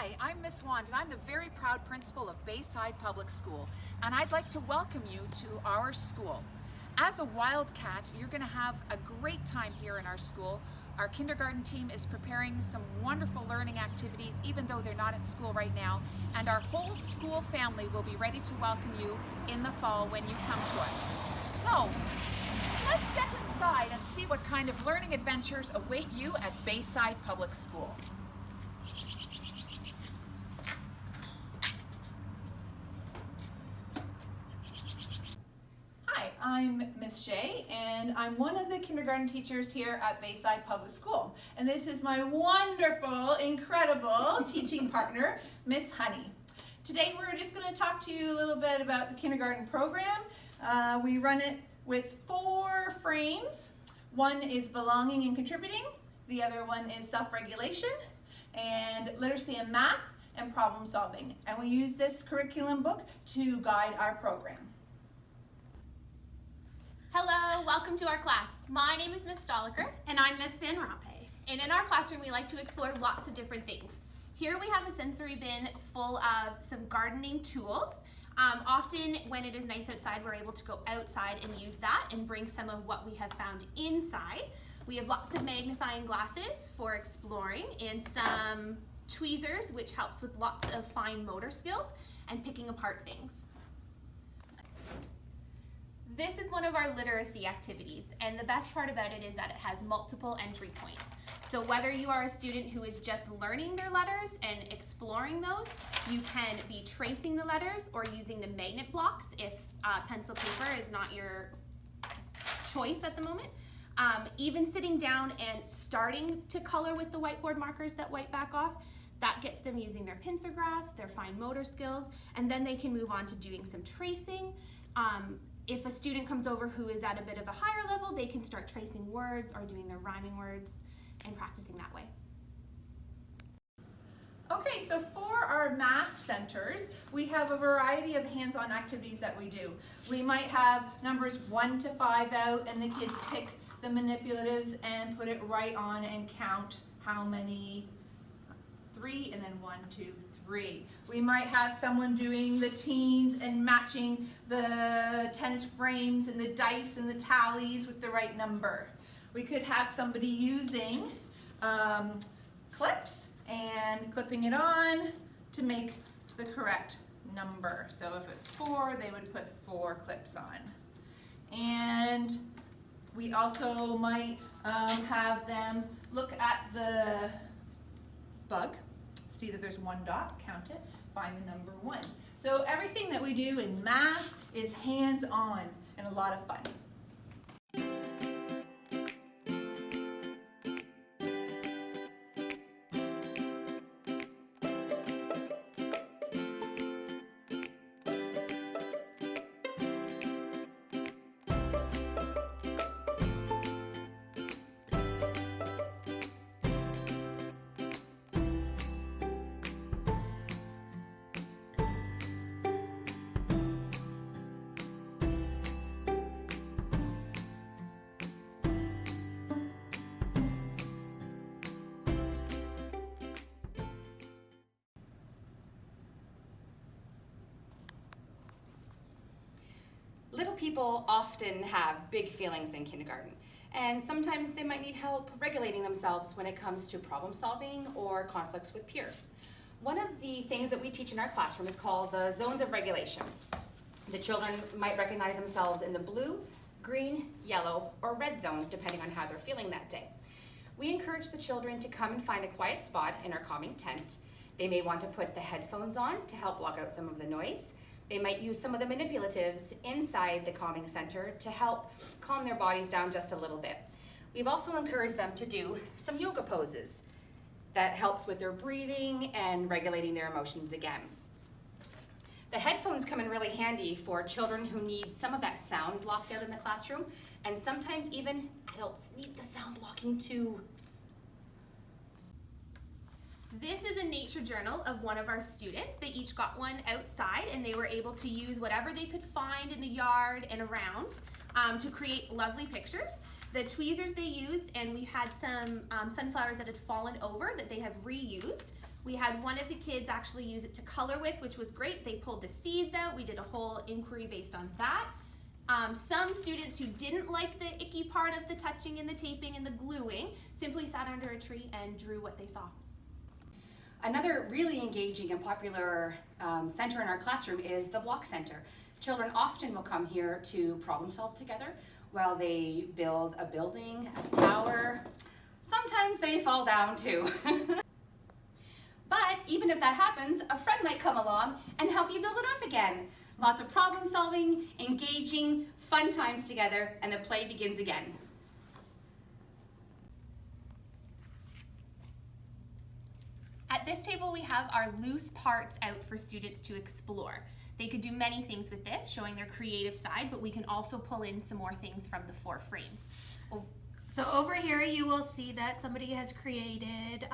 Hi, I'm Miss Wand, and I'm the very proud principal of Bayside Public School, and I'd like to welcome you to our school. As a Wildcat, you're going to have a great time here in our school. Our kindergarten team is preparing some wonderful learning activities, even though they're not at school right now, and our whole school family will be ready to welcome you in the fall when you come to us. So, let's step inside and see what kind of learning adventures await you at Bayside Public School. Hi, I'm Miss Shea, and I'm one of the kindergarten teachers here at Bayside Public School. And this is my wonderful, incredible teaching partner, Miss Honey. Today we're just going to talk to you a little bit about the kindergarten program. We run it with 4 frames. One is belonging and contributing, the other one is self-regulation, and literacy and math, and problem solving. And we use this curriculum book to guide our program. Hello, welcome to our class. My name is Miss Stoliker. And I'm Miss Van Rompuy. And in our classroom, we like to explore lots of different things. Here we have a sensory bin full of some gardening tools. Often when it is nice outside, we're able to go outside and use that and bring some of what we have found inside. We have lots of magnifying glasses for exploring and some tweezers, which helps with lots of fine motor skills and picking apart things. This is one of our literacy activities, and the best part about it is that it has multiple entry points. So whether you are a student who is just learning their letters and exploring those, you can be tracing the letters or using the magnet blocks if pencil paper is not your choice at the moment. Even sitting down and starting to color with the whiteboard markers that wipe back off, that gets them using their pincer grasp, their fine motor skills, and then they can move on to doing some tracing. If a student comes over who is at a bit of a higher level, they can start tracing words or doing their rhyming words and practicing that way. Okay, so for our math centers, we have a variety of hands-on activities that we do. We might have numbers 1 to 5 out, and the kids pick the manipulatives and put it right on and count how many, 3, and then 1, 2, 3. We might have someone doing the teens and matching the tens frames and the dice and the tallies with the right number. We could have somebody using clips and clipping it on to make the correct number. So if it's 4, they would put 4 clips on. And we also might have them look at the bug, see that there's 1 dot, count it, find the number 1. So everything that we do in math is hands-on and a lot of fun. Little people often have big feelings in kindergarten, and sometimes they might need help regulating themselves when it comes to problem solving or conflicts with peers. One of the things that we teach in our classroom is called the zones of regulation. The children might recognize themselves in the blue, green, yellow, or red zone, depending on how they're feeling that day. We encourage the children to come and find a quiet spot in our calming tent. They may want to put the headphones on to help block out some of the noise. They might use some of the manipulatives inside the calming center to help calm their bodies down just a little bit. We've also encouraged them to do some yoga poses that helps with their breathing and regulating their emotions again. The headphones come in really handy for children who need some of that sound blocked out in the classroom, and sometimes even adults need the sound blocking too. This is a nature journal of one of our students. They each got one outside, and they were able to use whatever they could find in the yard and around to create lovely pictures. The tweezers they used, and we had some sunflowers that had fallen over that they have reused. We had one of the kids actually use it to color with, which was great. They pulled the seeds out. We did a whole inquiry based on that. Some students who didn't like the icky part of the touching and the taping and the gluing simply sat under a tree and drew what they saw. Another really engaging and popular center in our classroom is the Block Center. Children often will come here to problem solve together while they build a building, a tower. Sometimes they fall down too. But even if that happens, a friend might come along and help you build it up again. Lots of problem solving, engaging, fun times together, and the play begins again. At this table, we have our loose parts out for students to explore. They could do many things with this, showing their creative side, but we can also pull in some more things from the 4 frames. So over here you will see that somebody has created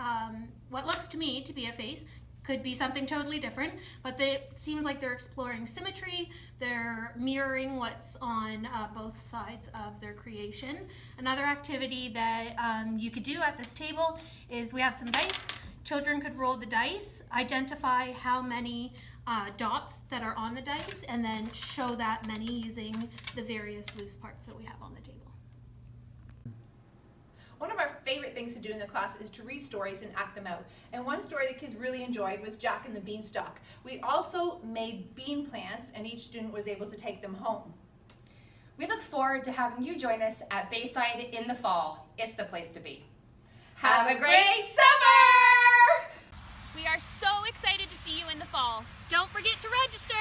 what looks to me to be a face. Could be something totally different, but it seems like they're exploring symmetry. They're mirroring what's on both sides of their creation. Another activity that you could do at this table is we have some dice. Children could roll the dice, identify how many dots that are on the dice, and then show that many using the various loose parts that we have on the table. One of our favorite things to do in the class is to read stories and act them out. And one story the kids really enjoyed was Jack and the Beanstalk. We also made bean plants, and each student was able to take them home. We look forward to having you join us at Bayside in the fall. It's the place to be. Have a great summer! We are so excited to see you in the fall. Don't forget to register!